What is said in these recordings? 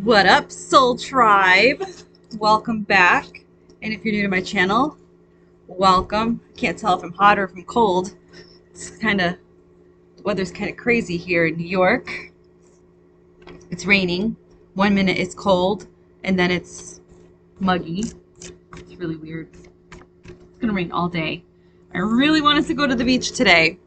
What up, Soul Tribe? Welcome back. And if you're new to my channel, welcome. Can't tell if I'm hot or if I'm cold. The weather's kind of crazy here in New York. It's raining. 1 minute it's cold, and then it's muggy. It's really weird. It's gonna rain all day. I really wanted to go to the beach today.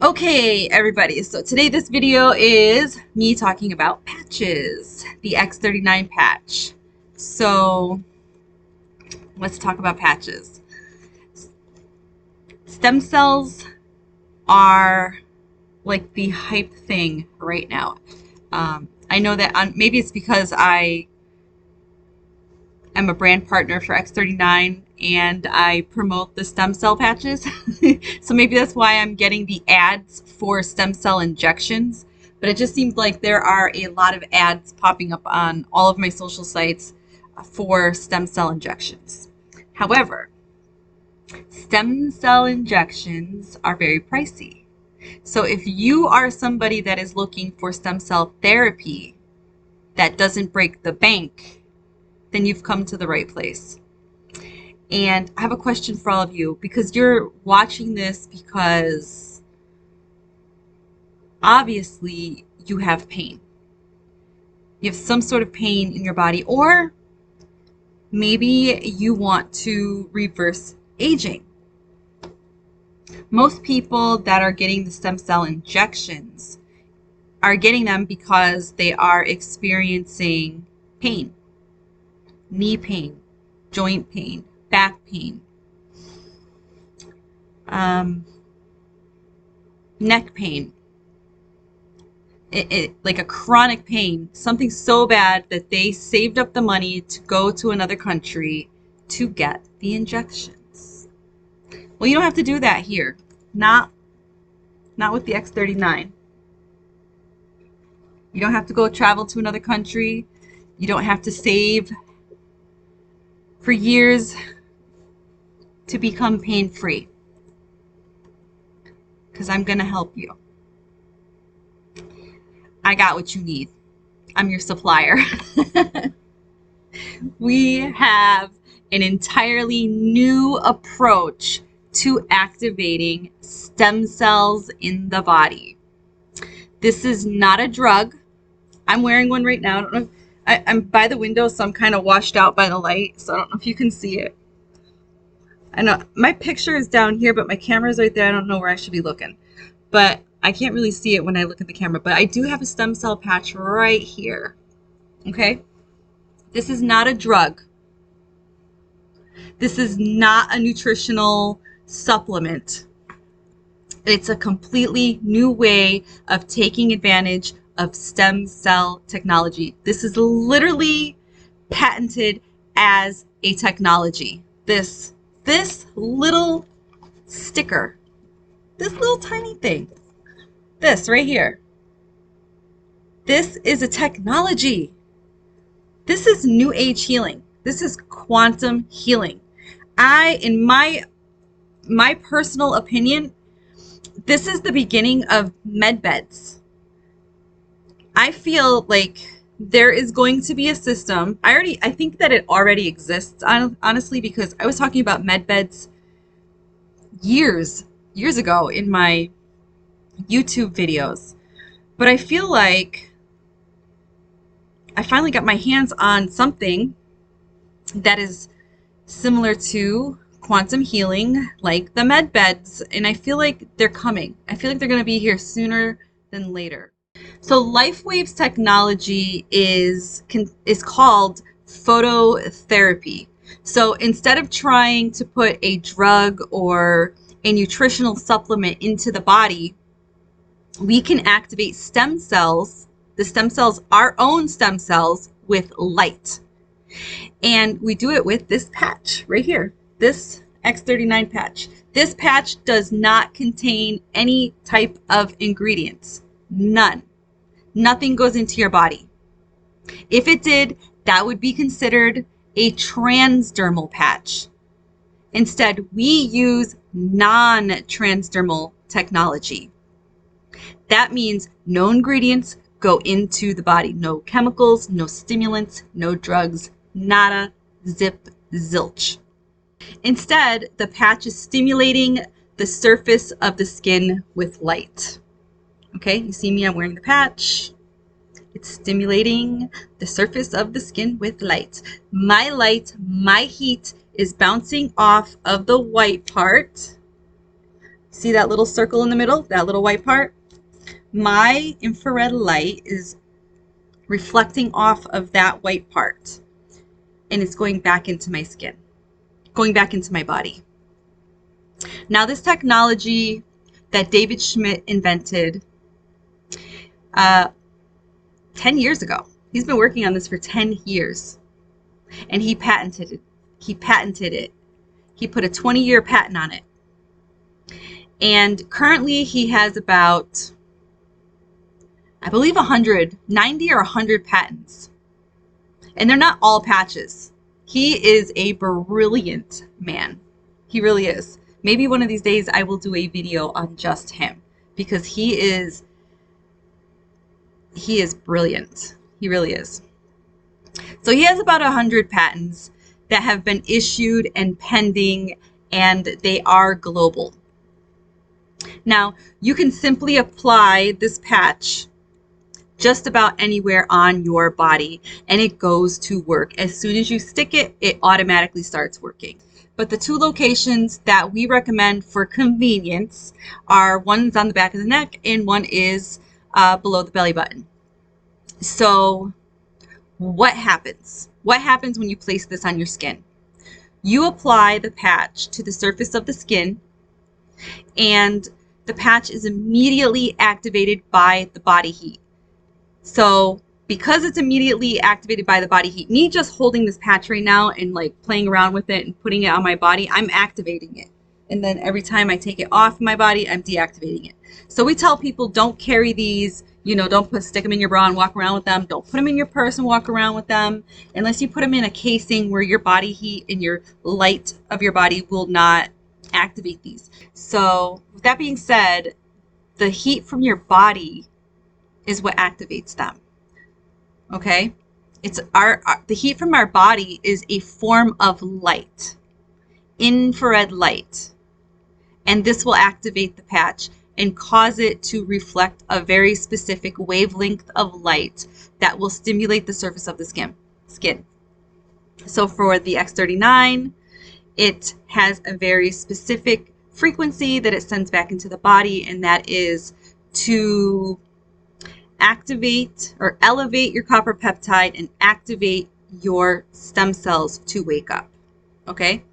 Okay, everybody, so today this video is me talking about patches, the X39 patch. So let's talk about patches. Stem cells are like the hype thing right now. I know that maybe it's because I am a brand partner for X39 and I promote the stem cell patches. So maybe that's why I'm getting the ads for stem cell injections. But it just seems like there are a lot of ads popping up on all of my social sites for stem cell injections. However, stem cell injections are very pricey. So if you are somebody that is looking for stem cell therapy that doesn't break the bank, then you've come to the right place. And I have a question for all of you, because you're watching this because obviously you have pain. You have some sort of pain in your body, or maybe you want to reverse aging. Most people that are getting the stem cell injections are getting them because they are experiencing pain. Knee pain, joint pain, back pain, neck pain, like a chronic pain, something so bad that they saved up the money to go to another country to get the injections. Well, you don't have to do that here. Not with the X39. You don't have to go travel to another country. You don't have to save for years to become pain-free, because I'm gonna help you. I got what you need. I'm your supplier. We have an entirely new approach to activating stem cells in the body. This is not a drug. I'm wearing one right now. I don't know. I'm by the window, so I'm kind of washed out by the light, so I don't know if you can see it. I know my picture is down here, but my camera is right there. I don't know where I should be looking, but I can't really see it when I look at the camera. But I do have a stem cell patch right here. Okay? This is not a drug. This is not a nutritional supplement. It's a completely new way of taking advantage of stem cell technology. This is literally patented as a technology. This little sticker, this little tiny thing, this right here, this is a technology. This is new age healing. This is quantum healing. In my personal opinion, this is the beginning of med beds. I feel like there is going to be a system. I think that it already exists, honestly, because I was talking about med beds years ago in my YouTube videos. But I feel like I finally got my hands on something that is similar to quantum healing, like the med beds, and I feel like they're coming. I feel like they're going to be here sooner than later. So Lifewave's technology is called phototherapy. So instead of trying to put a drug or a nutritional supplement into the body, we can activate stem cells, the stem cells, our own stem cells, with light. And we do it with this patch right here, this X39 patch. This patch does not contain any type of ingredients. None. Nothing goes into your body. If it did, that would be considered a transdermal patch. Instead, we use non-transdermal technology. That means no ingredients go into the body. No chemicals, no stimulants, no drugs, nada, zip, zilch. Instead, the patch is stimulating the surface of the skin with light. Okay, you see me, I'm wearing the patch. It's stimulating the surface of the skin with light. My heat is bouncing off of the white part. See that little circle in the middle, that little white part? My infrared light is reflecting off of that white part, and it's going back into my skin, going back into my body. Now, this technology that David Schmidt invented 10 years ago. He's been working on this for 10 years, and he patented it. He put a 20-year patent on it. And currently he has about, I believe 90 or 100 patents. And they're not all patches. He is a brilliant man. He really is. Maybe one of these days I will do a video on just him, because he is brilliant. He really is. So he has about 100 patents that have been issued and pending, and they are global. Now, you can simply apply this patch just about anywhere on your body, and it goes to work. As soon as you stick it, it automatically starts working. But the two locations that we recommend for convenience are, one's on the back of the neck and one is below the belly button. So what happens? What happens when you place this on your skin? You apply the patch to the surface of the skin, and the patch is immediately activated by the body heat. So because it's immediately activated by the body heat, me just holding this patch right now and like playing around with it and putting it on my body, I'm activating it. And then every time I take it off my body, I'm deactivating it. So we tell people, don't carry these, don't stick them in your bra and walk around with them. Don't put them in your purse and walk around with them, unless you put them in a casing where your body heat and your light of your body will not activate these. So with that being said, the heat from your body is what activates them. Okay? It's the heat from our body is a form of light, infrared light. And this will activate the patch and cause it to reflect a very specific wavelength of light that will stimulate the surface of the skin. So for the X39, it has a very specific frequency that it sends back into the body, and that is to activate or elevate your copper peptide and activate your stem cells to wake up. Okay?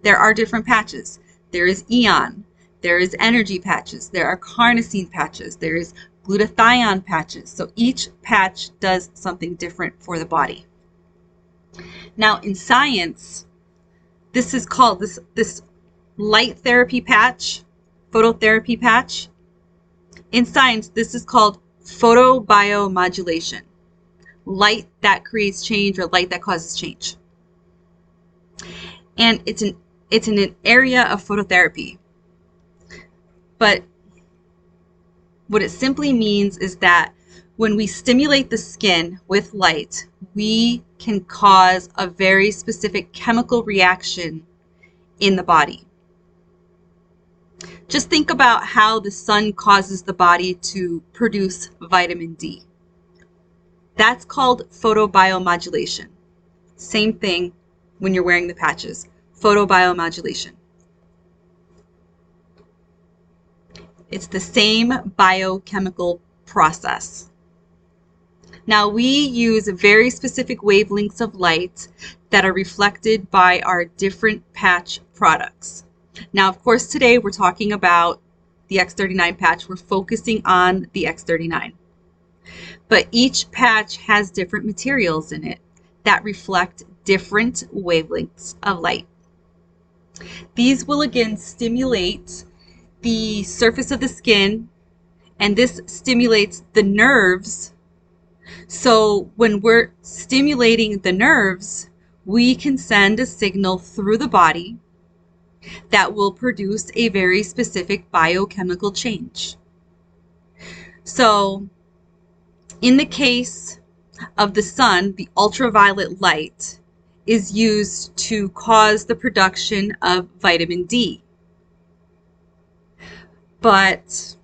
There are different patches. There is Eon. There is energy patches. There are carnosine patches. There is glutathione patches. So each patch does something different for the body. Now in science, this is called this light therapy patch, phototherapy patch. In science, this is called photobiomodulation. Light that creates change, or light that causes change. And it's in an area of phototherapy. But what it simply means is that when we stimulate the skin with light, we can cause a very specific chemical reaction in the body. Just think about how the sun causes the body to produce vitamin D. That's called photobiomodulation. Same thing when you're wearing the patches. Photobiomodulation. It's the same biochemical process. Now we use very specific wavelengths of light that are reflected by our different patch products. Now, of course, today we're talking about the X39 patch. We're focusing on the X39. But each patch has different materials in it that reflect different wavelengths of light. These will again stimulate the surface of the skin, and this stimulates the nerves. So when we're stimulating the nerves, we can send a signal through the body that will produce a very specific biochemical change. So In the case of the sun, the ultraviolet light is used to cause the production of vitamin D. But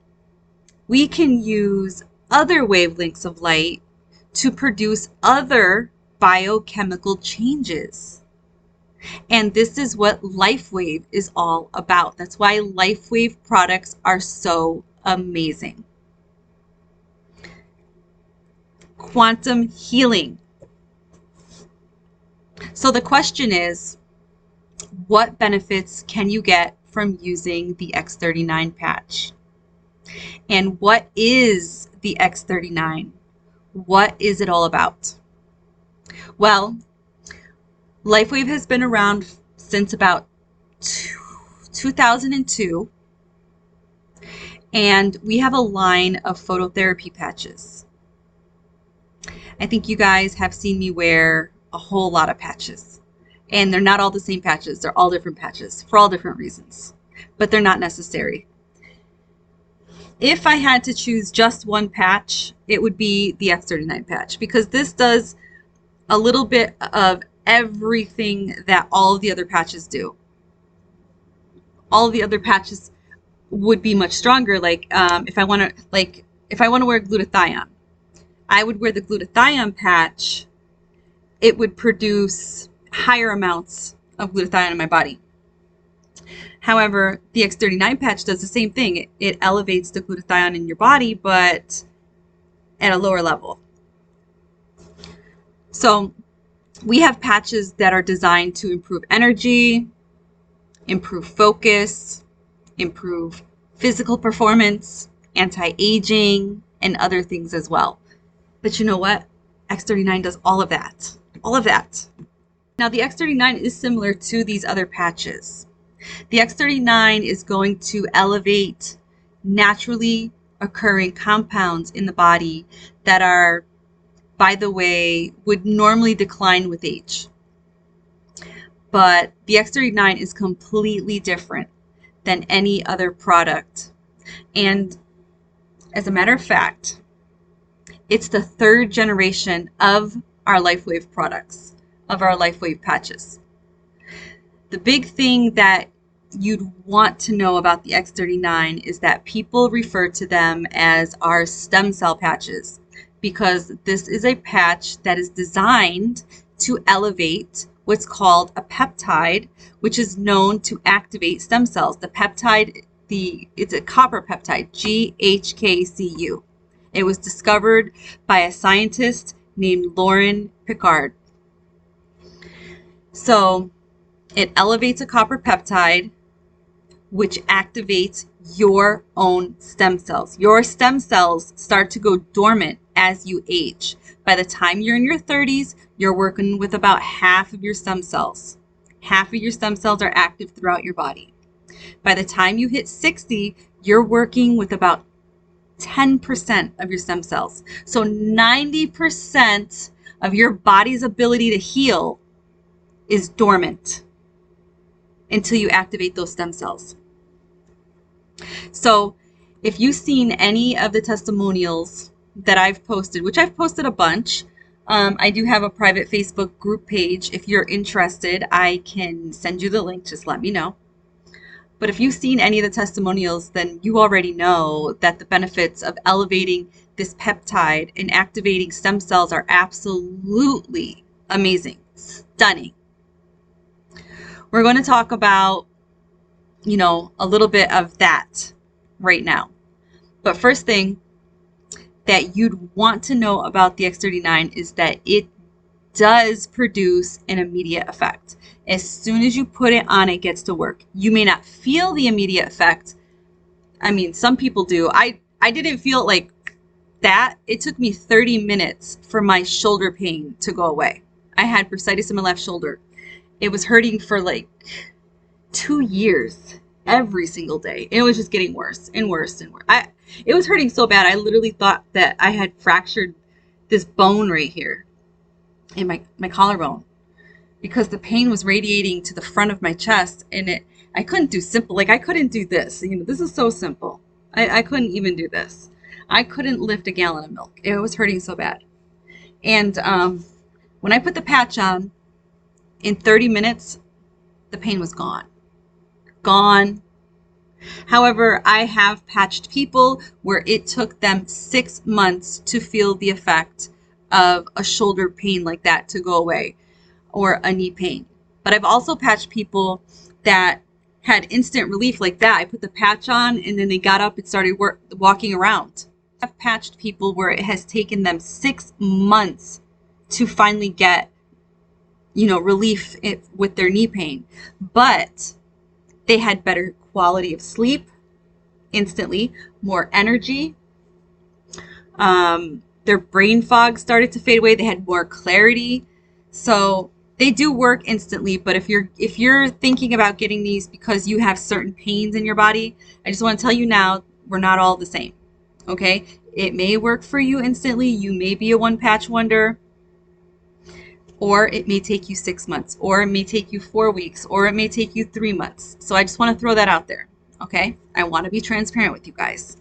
we can use other wavelengths of light to produce other biochemical changes. And this is what LifeWave is all about. That's why LifeWave products are so amazing. Quantum healing. So the question is, what benefits can you get from using the X39 patch? And what is the X39? What is it all about? Well, LifeWave has been around since about 2002, and we have a line of phototherapy patches. I think you guys have seen me wear a whole lot of patches, and they're not all the same patches. They're all different patches for all different reasons, but they're not necessary. If I had to choose just one patch, it would be the X39 patch, because this does a little bit of everything that all of the other patches do. All of the other patches would be much stronger. Like if I want to wear glutathione, I would wear the glutathione patch. It would produce higher amounts of glutathione in my body. However, the X39 patch does the same thing. It elevates the glutathione in your body, but at a lower level. So we have patches that are designed to improve energy, improve focus, improve physical performance, anti-aging, and other things as well. But you know what? X39 does all of that. All of that. Now, the X39 is similar to these other patches. The X39 is going to elevate naturally occurring compounds in the body that are, by the way, would normally decline with age. But the X39 is completely different than any other product. And as a matter of fact, it's the third generation of our LifeWave products, of our LifeWave patches. The big thing that you'd want to know about the X39 is that people refer to them as our stem cell patches, because this is a patch that is designed to elevate what's called a peptide, which is known to activate stem cells. The peptide, it's a copper peptide, GHKCU. It was discovered by a scientist named Lauren Picard. So it elevates a copper peptide, which activates your own stem cells. Your stem cells start to go dormant as you age. By the time you're in your 30s, you're working with about half of your stem cells. Half of your stem cells are active throughout your body. By the time you hit 60, you're working with about 10% of your stem cells. So 90% of your body's ability to heal is dormant until you activate those stem cells. So if you've seen any of the testimonials that I've posted, which I've posted a bunch, I do have a private Facebook group page. If you're interested, I can send you the link. Just let me know. But if you've seen any of the testimonials, then you already know that the benefits of elevating this peptide and activating stem cells are absolutely amazing, stunning. We're going to talk about, a little bit of that right now. But first thing that you'd want to know about the X39 is that it does produce an immediate effect. As soon as you put it on, it gets to work. You may not feel the immediate effect. I mean, some people do. I didn't feel like that. It took me 30 minutes for my shoulder pain to go away. I had bursitis in my left shoulder. It was hurting for like 2 years every single day. It was just getting worse and worse and worse. It was hurting so bad. I literally thought that I had fractured this bone right here in my collarbone, because the pain was radiating to the front of my chest, and I couldn't do simple. Like, I couldn't do this. This is so simple. I couldn't even do this. I couldn't lift a gallon of milk. It was hurting so bad. And when I put the patch on, in 30 minutes, the pain was gone. Gone. However, I have patched people where it took them 6 months to feel the effect of a shoulder pain like that to go away, or a knee pain. But I've also patched people that had instant relief like that. I put the patch on and then they got up and started walking around. I've patched people where it has taken them 6 months to finally get, relief with their knee pain. But they had better quality of sleep instantly, more energy. Their brain fog started to fade away. They had more clarity. So they do work instantly, but if you're thinking about getting these because you have certain pains in your body, I just want to tell you now, we're not all the same. Okay? It may work for you instantly. You may be a one patch wonder, or it may take you 6 months, or it may take you 4 weeks, or it may take you 3 months. So I just want to throw that out there. Okay? I want to be transparent with you guys.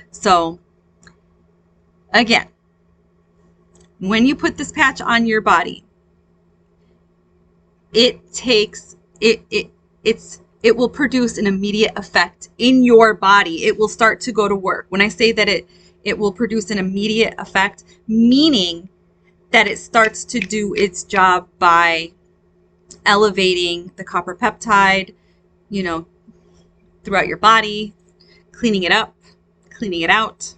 So again, when you put this patch on your body, it will produce an immediate effect in your body. It will start to go to work. When I say that it will produce an immediate effect, meaning that it starts to do its job by elevating the copper peptide, throughout your body, cleaning it up, cleaning it out,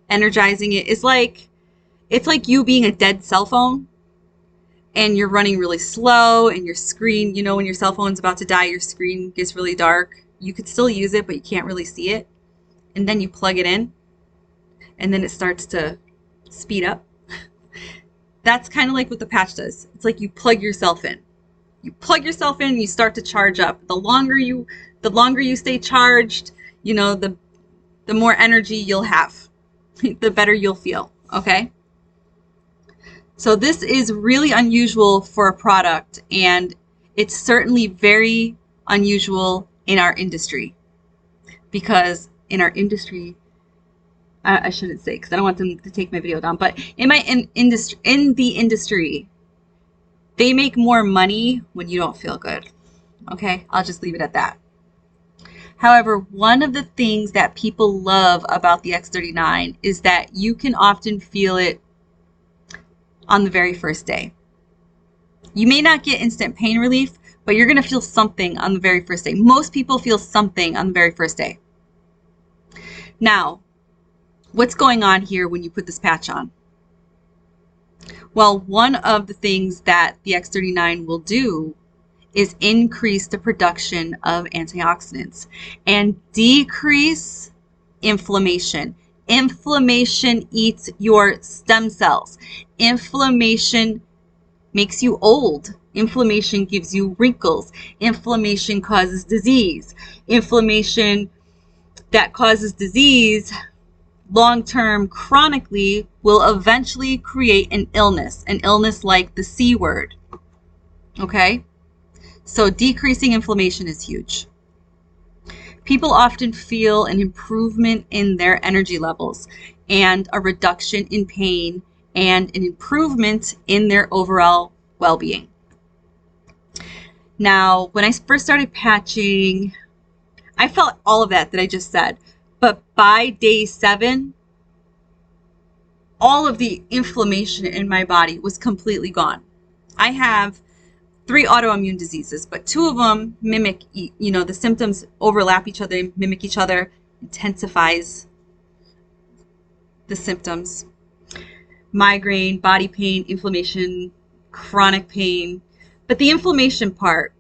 energizing it. It's like you being a dead cell phone and you're running really slow and your screen, when your cell phone's about to die, your screen gets really dark. You could still use it, but you can't really see it. And then you plug it in and then it starts to speed up. That's kind of like what the patch does. It's like you plug yourself in. You plug yourself in and you start to charge up. The longer you stay charged, the more energy you'll have, the better you'll feel. Okay? So this is really unusual for a product, and it's certainly very unusual in our industry, because in our industry, I shouldn't say, because I don't want them to take my video down, but in the industry, they make more money when you don't feel good. Okay, I'll just leave it at that. However, one of the things that people love about the X39 is that you can often feel it on the very first day. You may not get instant pain relief, but you're going to feel something on the very first day. Most people feel something on the very first day. Now, what's going on here when you put this patch on? Well, one of the things that the X39 will do is increase the production of antioxidants and decrease inflammation. Inflammation eats your stem cells. Inflammation makes you old. Inflammation gives you wrinkles. Inflammation causes disease. Inflammation that causes disease long-term chronically will eventually create an illness like the C word. Okay? So decreasing inflammation is huge. People often feel an improvement in their energy levels and a reduction in pain and an improvement in their overall well-being. Now, when I first started patching, I felt all of that I just said. But by day 7, all of the inflammation in my body was completely gone. I have 3 autoimmune diseases, but 2 of them mimic, the symptoms overlap each other, mimic each other, intensifies the symptoms. Migraine, body pain, inflammation, chronic pain. But the inflammation part,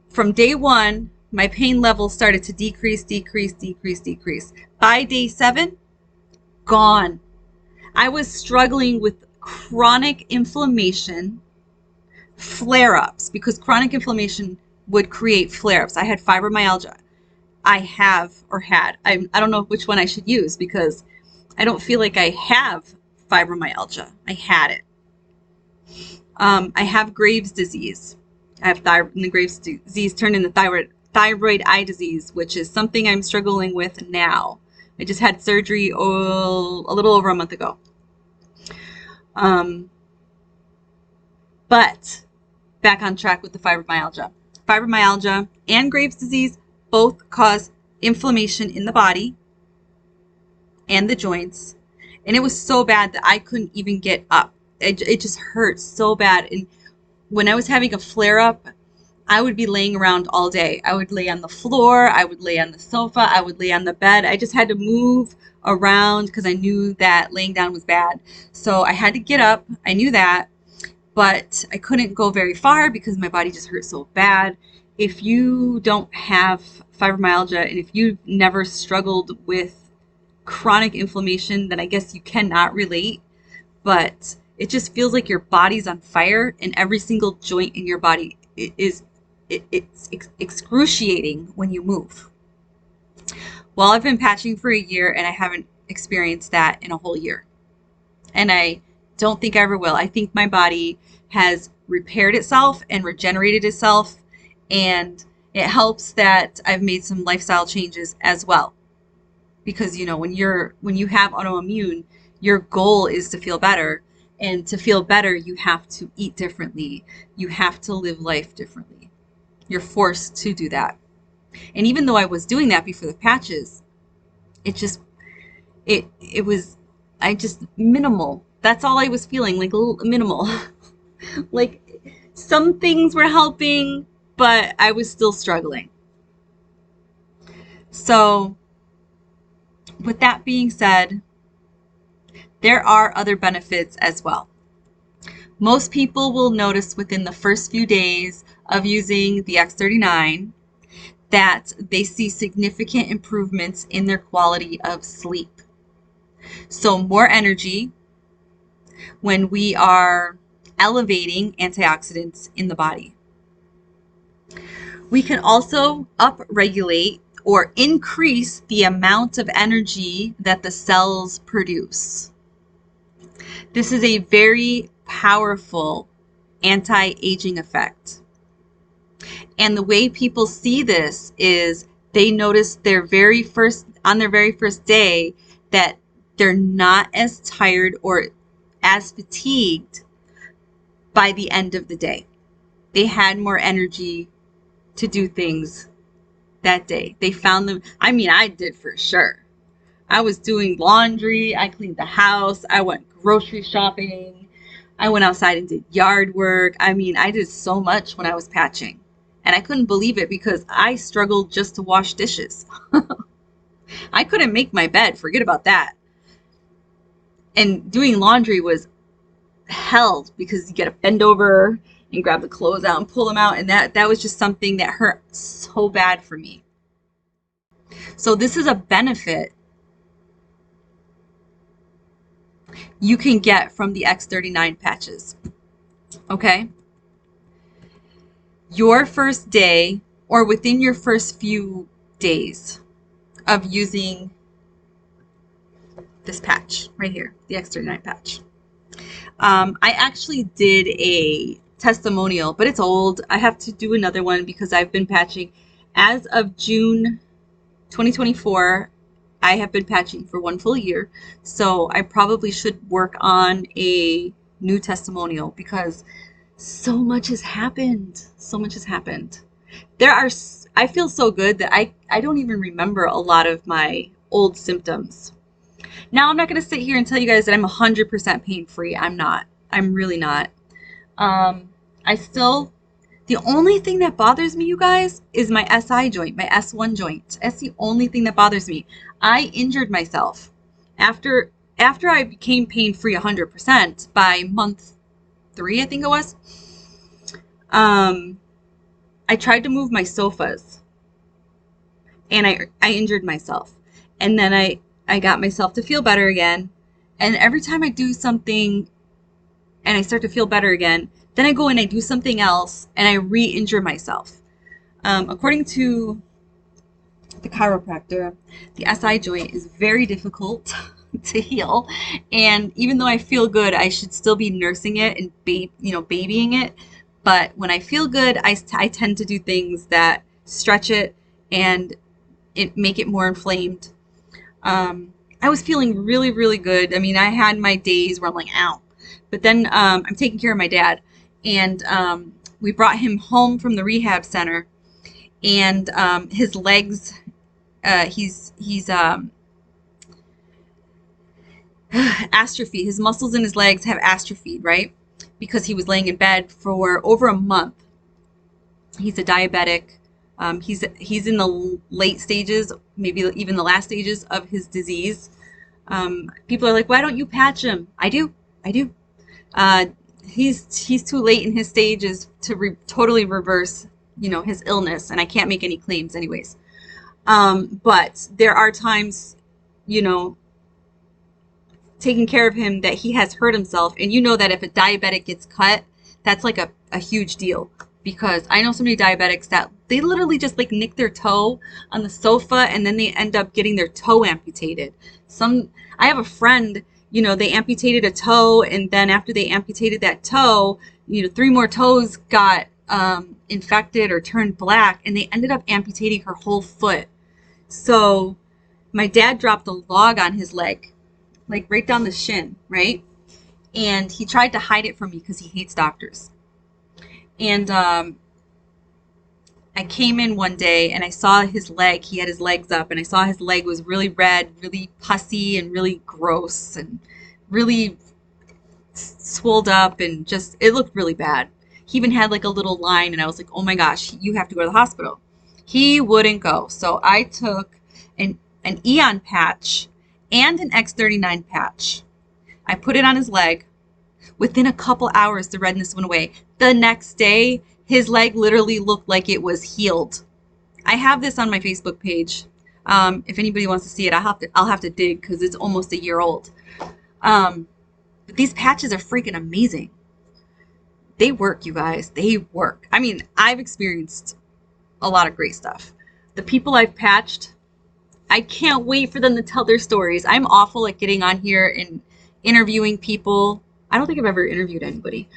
from day 1, my pain level started to decrease. By day 7, gone. I was struggling with chronic inflammation, flare-ups, because chronic inflammation would create flare-ups. I had fibromyalgia. I have, or had, I don't know which one I should use, because I don't feel like I have fibromyalgia. I had it. I have Graves' disease. I have the Graves' disease turned into thyroid eye disease, which is something I'm struggling with now. I just had surgery a little over a month ago. But back on track with the fibromyalgia. Fibromyalgia and Graves' disease both cause inflammation in the body and the joints. And it was so bad that I couldn't even get up. It just hurt so bad. And when I was having a flare up, I would be laying around all day. I would lay on the floor. I would lay on the sofa. I would lay on the bed. I just had to move around because I knew that laying down was bad. So I had to get up. I knew that, but I couldn't go very far because my body just hurt so bad. If you don't have fibromyalgia and if you've never struggled with chronic inflammation, then I guess you cannot relate. But it just feels like your body's on fire and every single joint in your body it's excruciating when you move. Well, I've been patching for a year and I haven't experienced that in a whole year. And I don't think I ever will. I think my body has repaired itself and regenerated itself. And it helps that I've made some lifestyle changes as well. Because, you know, when you have autoimmune, your goal is to feel better. And to feel better, you have to eat differently. You have to live life differently. You're forced to do that. And even though I was doing that before the patches, it was minimal. That's all I was feeling, like a little minimal. Like some things were helping, but I was still struggling. So with that being said, there are other benefits as well. Most people will notice within the first few days of using the X39 that they see significant improvements in their quality of sleep. So more energy when we are elevating antioxidants in the body. We can also upregulate or increase the amount of energy that the cells produce. This is a very powerful anti-aging effect. And the way people see this is they notice on their very first day that they're not as tired or as fatigued by the end of the day. They had more energy to do things that day. They found them. I mean, I did for sure. I was doing laundry. I cleaned the house. I went grocery shopping. I went outside and did yard work. I mean, I did so much when I was patching. And I couldn't believe it because I struggled just to wash dishes. I couldn't make my bed. Forget about that. And doing laundry was hell because you got to bend over and grab the clothes out and pull them out. And that was just something that hurt so bad for me. So this is a benefit you can get from the X39 patches. Okay? Your first day or within your first few days of using this patch right here, the X39 patch. I actually did a testimonial, but it's old. I have to do another one because I've been patching. As of June 2024, I have been patching for 1 full year. So I probably should work on a new testimonial because so much has happened. So much has happened. I feel so good that I don't even remember a lot of my old symptoms. Now, I'm not going to sit here and tell you guys that I'm 100% pain-free. I'm not. I'm really not. The only thing that bothers me, you guys, is my SI joint, my S1 joint. That's the only thing that bothers me. I injured myself. After I became pain-free 100% by month 3, I think it was, I tried to move my sofas and I injured myself. And then I got myself to feel better again. And every time I do something and I start to feel better again, then I go and I do something else and I re-injure myself. According to the chiropractor, the SI joint is very difficult to heal. And even though I feel good, I should still be nursing it and babying it. But when I feel good, I tend to do things that stretch it and make it more inflamed. I was feeling really, really good. I mean, I had my days where I'm like, ow. But then I'm taking care of my dad. And we brought him home from the rehab center. And his legs, he's atrophy. His muscles in his legs have atrophied, right? Because he was laying in bed for over a month. He's a diabetic. He's in the late stages, maybe even the last stages of his disease. People are like, why don't you patch him? I do. He's too late in his stages to totally reverse, his illness, and I can't make any claims anyways. But there are times, taking care of him that he has hurt himself. And that if a diabetic gets cut, that's like a huge deal. Because I know so many diabetics that they literally just like nick their toe on the sofa and then they end up getting their toe amputated. I have a friend, they amputated a toe, and then after they amputated that toe, 3 more toes got infected or turned black, and they ended up amputating her whole foot. So my dad dropped a log on his leg, like right down the shin, right? And he tried to hide it from me because he hates doctors. And I came in one day and I saw his leg. He had his legs up, and I saw his leg was really red, really pussy, and really gross, and really swolled up, and just, it looked really bad. He even had like a little line, and I was like, oh my gosh, you have to go to the hospital. He wouldn't go. So I took an Eon patch and an X39 patch. I put it on his leg. Within a couple hours, the redness went away. The next day, his leg literally looked like it was healed. I have this on my Facebook page. If anybody wants to see it, I'll have to dig because it's almost a year old. But these patches are freaking amazing. They work, you guys. They work. I mean, I've experienced a lot of great stuff. The people I've patched, I can't wait for them to tell their stories. I'm awful at getting on here and interviewing people. I don't think I've ever interviewed anybody,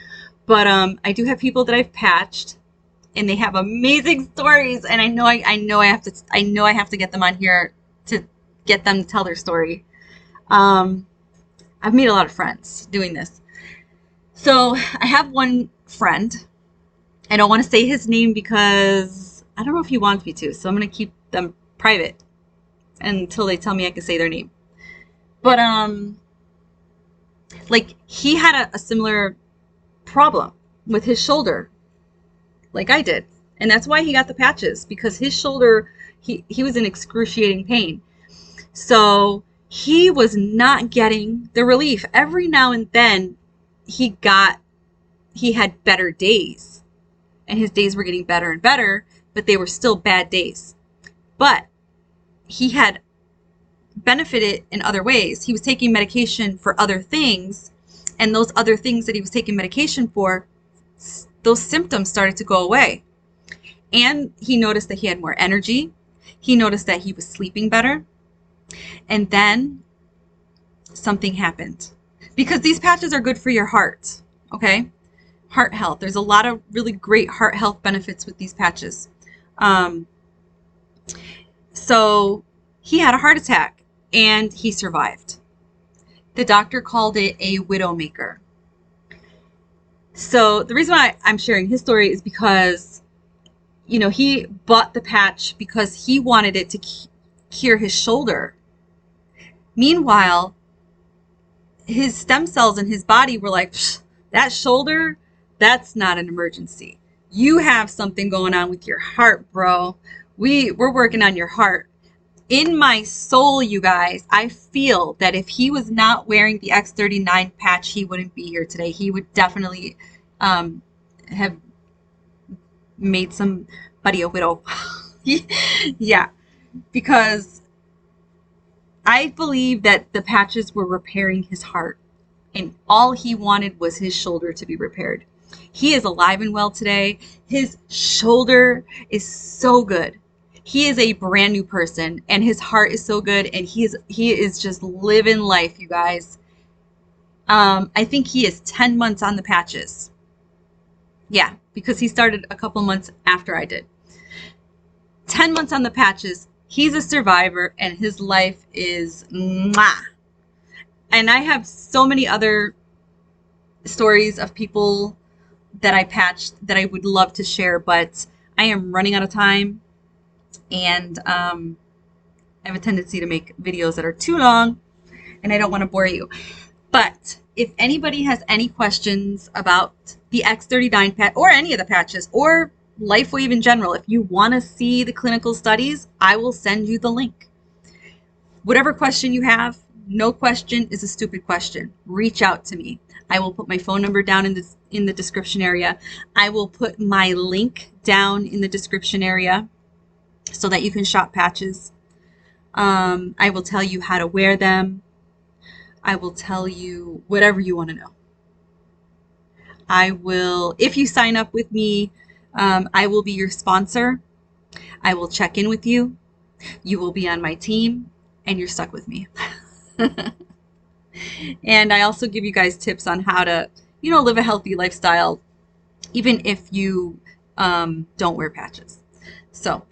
but I do have people that I've patched, and they have amazing stories. And I know I have to get them on here to get them to tell their story. I've made a lot of friends doing this. So I have one friend. I don't want to say his name because I don't know if he wants me to, so I'm going to keep them private until they tell me I can say their name. But like, he had a similar problem with his shoulder like I did, and that's why he got the patches, because his shoulder, he was in excruciating pain. So he was not getting the relief. Every now and then he had better days, and his days were getting better and better, but they were still bad days. But he had benefited in other ways. He was taking medication for other things, and those other things that he was taking medication for, those symptoms started to go away. And he noticed that he had more energy. He noticed that he was sleeping better. And then something happened, because these patches are good for your heart. Okay, heart health. There's a lot of really great heart health benefits with these patches. So he had a heart attack, and he survived. The doctor called it a widowmaker. So the reason why I'm sharing his story is because, he bought the patch because he wanted it to cure his shoulder. Meanwhile, his stem cells in his body were like, that shoulder, that's not an emergency. You have something going on with your heart, bro. We're working on your heart. In my soul, you guys, I feel that if he was not wearing the X39 patch, he wouldn't be here today. He would definitely have made somebody a widow. Yeah, because I believe that the patches were repairing his heart, and all he wanted was his shoulder to be repaired. He is alive and well today. His shoulder is so good. He is a brand new person, and his heart is so good, and he is just living life, you guys. I think he is 10 months on the patches. Yeah, because he started a couple months after I did. 10 months on the patches. He's a survivor and his life is mwah. And I have so many other stories of people that I patched that I would love to share, but I am running out of time, and I have a tendency to make videos that are too long, and I don't want to bore you. But if anybody has any questions about the X39 patch or any of the patches or Lifewave in general, if you want to see the clinical studies, I will send you the link. Whatever question you have, no question is a stupid question. Reach out to me. I will put my phone number down in the description area. I will put my link down in the description area so that you can shop patches. I will tell you how to wear them. I will tell you whatever you want to know. I will, if you sign up with me, I will be your sponsor. I will check in with you. You will be on my team, and you're stuck with me. And I also give you guys tips on how to, live a healthy lifestyle, even if you don't wear patches. So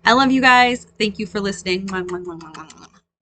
I love you guys. Thank you for listening.